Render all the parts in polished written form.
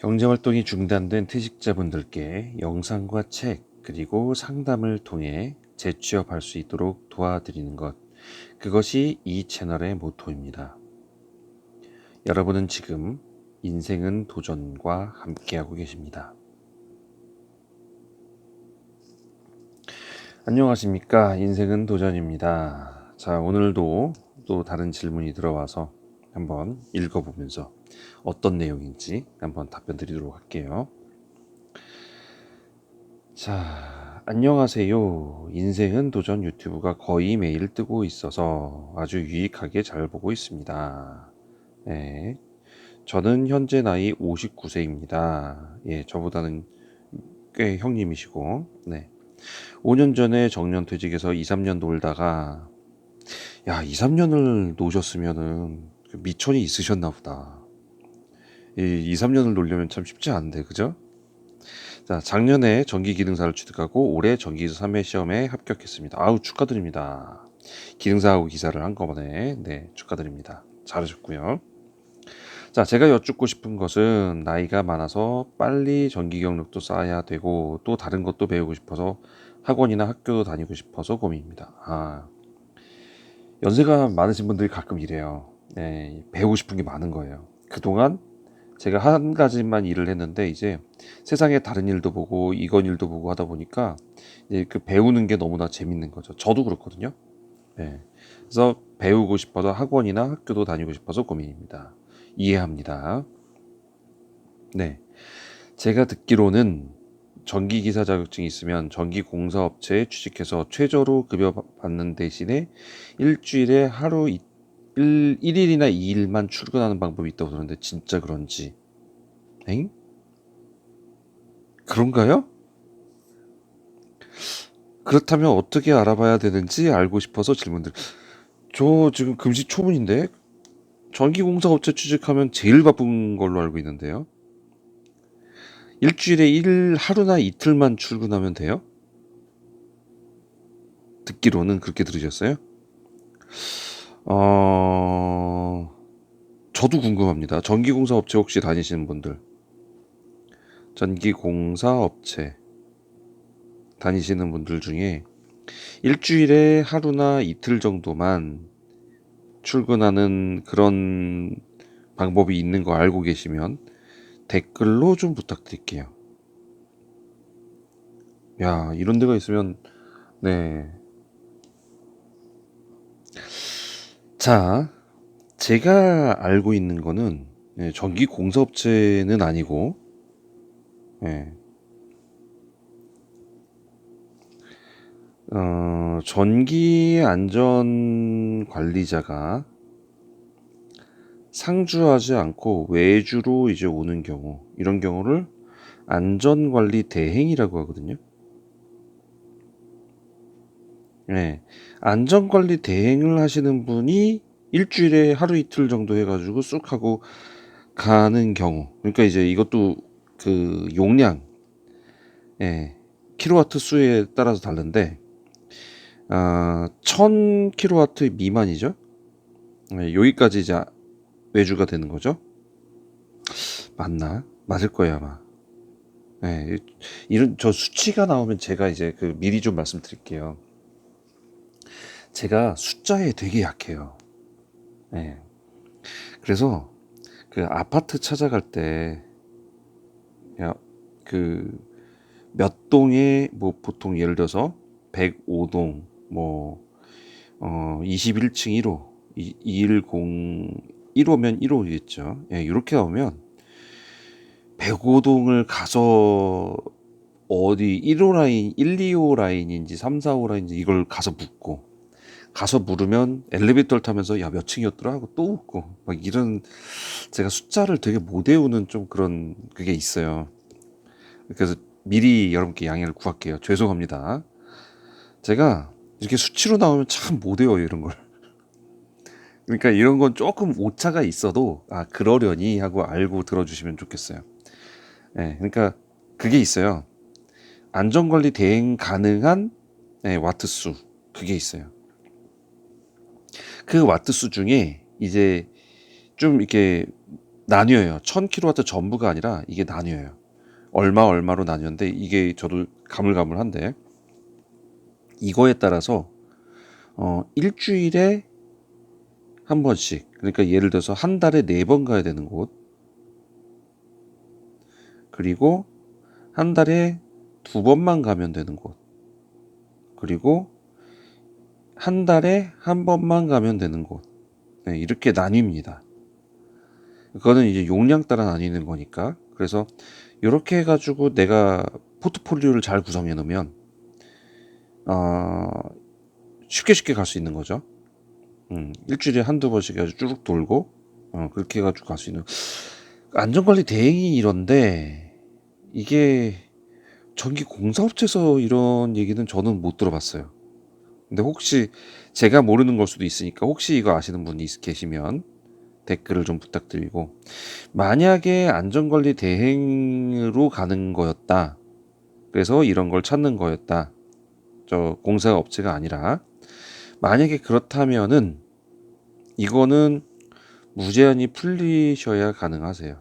경제활동이 중단된 퇴직자분들께 영상과 책, 그리고 상담을 통해 재취업할 수 있도록 도와드리는 것, 그것이 이 채널의 모토입니다. 여러분은 지금 인생은 도전과 함께하고 계십니다. 안녕하십니까. 인생은 도전입니다. 자, 오늘도 또 다른 질문이 들어와서 한번 읽어보면서 어떤 내용인지 한번 답변 드리도록 할게요. 자, 안녕하세요. 인생은 도전 유튜브가 거의 매일 뜨고 있어서 아주 유익하게 잘 보고 있습니다. 네. 저는 현재 나이 59세입니다. 예, 저보다는 꽤 형님이시고, 네. 5년 전에 정년퇴직해서 2, 3년 놀다가, 야, 2, 3년을 노셨으면은 미천이 있으셨나 보다. 이 2, 3년을 놀려면 참 쉽지 않은데, 그죠? 자, 작년에 전기기능사를 취득하고 올해 전기기사 3회 시험에 합격했습니다. 아우, 축하드립니다. 기능사하고 기사를 한꺼번에, 네, 축하드립니다. 잘하셨고요. 자, 제가 여쭙고 싶은 것은 나이가 많아서 빨리 전기 경력도 쌓아야 되고 또 다른 것도 배우고 싶어서 학원이나 학교도 다니고 싶어서 고민입니다. 연세가 많으신 분들이 가끔 이래요. 네, 배우고 싶은 게 많은 거예요. 그동안 제가 한 가지만 일을 했는데 이제 세상의 다른 일도 보고 이건 일도 보고 하다 보니까 이제 그 배우는 게 너무나 재밌는 거죠. 저도 그렇거든요. 네. 그래서 배우고 싶어서 학원이나 학교도 다니고 싶어서 고민입니다. 이해합니다. 네. 제가 듣기로는 전기기사 자격증이 있으면 전기공사업체에 취직해서 최저로 급여 받는 대신에 일주일에 하루 1일이나 2일만 출근하는 방법이 있다고 들었는데 진짜 그런지. 엥? 그런가요? 그렇다면 어떻게 알아봐야 되는지 알고 싶어서 질문드려. 저 지금 금시초문인데 전기공사업체 취직하면 제일 바쁜 걸로 알고 있는데요. 일주일에 하루나 이틀만 출근하면 돼요? 듣기로는 그렇게 들으셨어요? 저도 궁금합니다. 전기공사업체 혹시 다니시는 분들, 전기공사업체 다니시는 분들 중에 일주일에 하루나 이틀 정도만 출근하는 그런 방법이 있는 거 알고 계시면 댓글로 좀 부탁드릴게요. 야, 이런 데가 있으면, 네. 자, 제가 알고 있는 거는 전기공사업체는 아니고, 예, 전기안전관리자가 상주하지 않고 외주로 이제 오는 경우, 이런 경우를 안전관리 대행이라고 하거든요. 네. 안전관리 대행을 하시는 분이 일주일에 하루 이틀 정도 해가지고 쑥 하고 가는 경우. 그러니까 이제 이것도 그 용량, 예, 킬로와트 수에 따라서 다른데, 1000킬로와트 미만이죠. 예, 여기까지 이제 외주가 되는 거죠. 맞나? 맞을 거예요, 아마. 예, 이런, 저 수치가 나오면 제가 이제 그 미리 좀 말씀드릴게요. 제가 숫자에 되게 약해요. 예. 그래서 그 아파트 찾아갈 때, 야, 그 몇 동에 뭐 보통 예를 들어서 105동 뭐 21층 1호 210 1호면 1호겠죠. 예, 이렇게 나오면 105동을 가서 어디 1호 라인, 1, 2호 라인인지 3, 4호 라인인지 이걸 가서 묻고 가서 물으면 엘리베이터를 타면서 야, 몇 층이었더라 하고 또 묻고 막 이런 제가 숫자를 되게 못 외우는 좀 그런 그게 있어요. 그래서 미리 여러분께 양해를 구할게요. 죄송합니다. 제가 이렇게 수치로 나오면 참 못 외워요, 이런 걸. 그러니까 이런 건 조금 오차가 있어도 그러려니 하고 알고 들어주시면 좋겠어요. 예, 그러니까 그게 있어요. 안전관리 대행 가능한 와트 수 그게 있어요. 그 와트 수 중에 이제 좀 이렇게 나뉘어요. 1000kW 전부가 아니라 이게 나뉘어요. 얼마로 나뉘었는데 이게 저도 가물가물한데 이거에 따라서 일주일에 한 번씩, 그러니까 예를 들어서 한 달에 4번 가야 되는 곳, 그리고 한 달에 2번만 가면 되는 곳, 그리고 한 달에 한 번만 가면 되는 곳, 네, 이렇게 나뉩니다. 그거는 이제 용량 따라 나뉘는 거니까. 그래서 이렇게 해가지고 내가 포트폴리오를 잘 구성해 놓으면 어, 쉽게 갈 수 있는 거죠. 일주일에 한두 번씩 아주 쭉 돌고 그렇게 해가지고 갈 수 있는. 안전관리 대행이 이런데 이게 전기 공사업체에서 이런 얘기는 저는 못 들어봤어요. 근데 혹시 제가 모르는 걸 수도 있으니까 혹시 이거 아시는 분이 계시면 댓글을 좀 부탁드리고, 만약에 안전관리 대행으로 가는 거였다, 그래서 이런 걸 찾는 거였다, 저 공사업체가 아니라, 만약에 그렇다면은 이거는 무제한이 풀리셔야 가능하세요.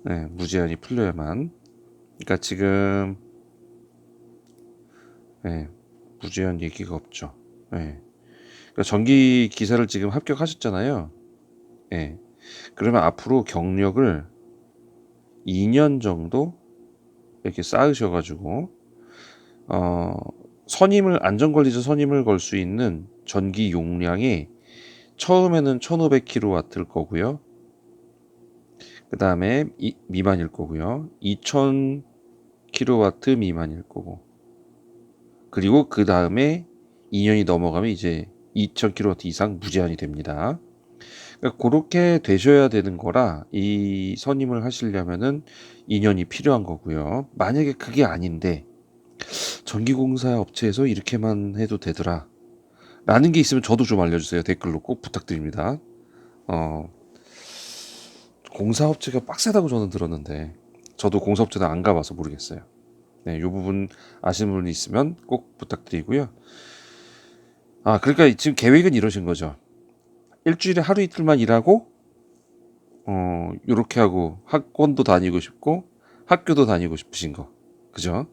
네, 무제한이 풀려야만. 그러니까 지금 네, 무제한 얘기가 없죠. 네. 그러니까 전기 기사를 지금 합격하셨잖아요. 네. 그러면 앞으로 경력을 2년 정도 이렇게 쌓으셔가지고 어, 안전관리자 선임을 걸 수 있는 전기 용량이 처음에는 1500kW일 거고요. 그 다음에 미만일 거고요. 2000kW 미만일 거고. 그리고 그 다음에 2년이 넘어가면 이제 2000kW 이상 무제한이 됩니다. 그러니까 그렇게 되셔야 되는 거라 이 선임을 하시려면은 2년이 필요한 거고요. 만약에 그게 아닌데 전기공사 업체에서 이렇게만 해도 되더라 라는 게 있으면 저도 좀 알려주세요. 댓글로 꼭 부탁드립니다. 어, 공사업체가 빡세다고 저는 들었는데 저도 공사업체는 안 가봐서 모르겠어요. 네, 이 부분 아시는 분이 있으면 꼭 부탁드리고요. 그러니까 지금 계획은 이러신 거죠. 일주일에 하루 이틀만 일하고 요렇게 하고 학원도 다니고 싶고 학교도 다니고 싶으신 거. 그죠?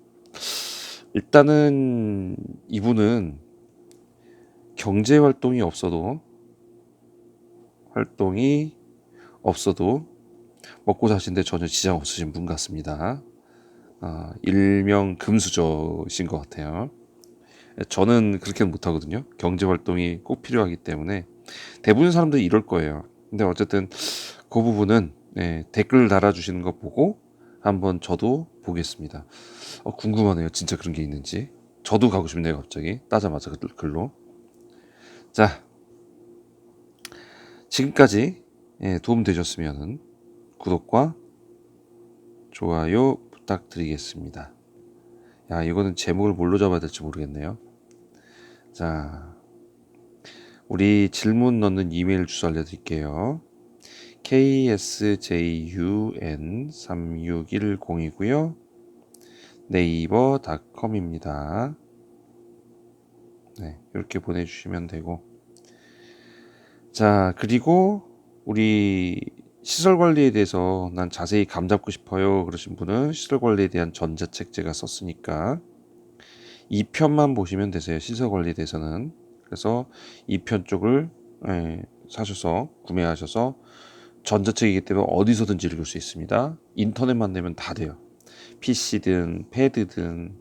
일단은 이분은 경제 활동이 없어도 먹고 사시는데 전혀 지장 없으신 분 같습니다. 일명 금수저신 것 같아요. 저는 그렇게는 못하거든요. 경제 활동이 꼭 필요하기 때문에 대부분 사람들이 이럴 거예요. 근데 어쨌든 그 부분은 댓글 달아주시는 거 보고 한번 저도 보겠습니다. 궁금하네요. 진짜 그런 게 있는지. 저도 가고 싶네요. 갑자기 따자마자 글로. 자, 지금까지 도움 되셨으면 구독과 좋아요 부탁드리겠습니다. 야, 이거는 제목을 뭘로 잡아야 될지 모르겠네요. 자, 우리 질문 넣는 이메일 주소 알려드릴게요. ksjun3610이고요. 네이버닷컴입니다. 네, 이렇게 보내주시면 되고, 자, 그리고 우리 시설 관리에 대해서 난 자세히 감 잡고 싶어요 그러신 분은 시설 관리에 대한 전자책 제가 썼으니까 2편만 보시면 되세요. 시설 관리에 대해서는. 그래서 2편 쪽을 사셔서 구매하셔서, 전자책이기 때문에 어디서든지 읽을 수 있습니다. 인터넷만 되면 다 돼요. PC든 패드든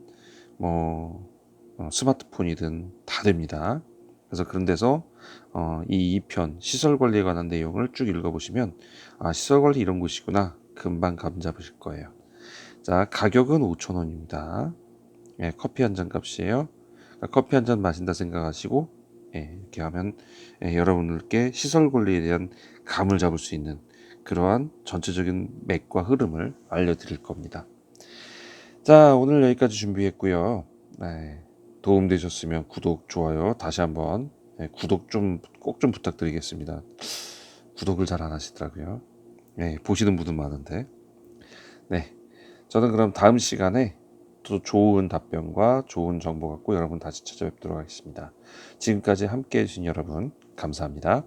뭐 스마트폰이든 다 됩니다. 그래서 그런 데서 이 2편 시설 관리에 관한 내용을 쭉 읽어보시면 시설 관리 이런 곳이구나 금방 감 잡으실 거예요. 자, 가격은 5,000원입니다. 커피 한 잔 값이에요. 그러니까 커피 한 잔 마신다 생각하시고 이렇게 하면 여러분들께 시설 관리에 대한 감을 잡을 수 있는 그러한 전체적인 맥과 흐름을 알려드릴 겁니다. 자, 오늘 여기까지 준비했고요. 도움 되셨으면 구독, 좋아요 다시 한번 구독 꼭 좀 부탁드리겠습니다. 구독을 잘 안 하시더라고요. 보시는 분은 많은데. 네, 저는 그럼 다음 시간에 또 좋은 답변과 좋은 정보 갖고 여러분 다시 찾아뵙도록 하겠습니다. 지금까지 함께 해주신 여러분 감사합니다.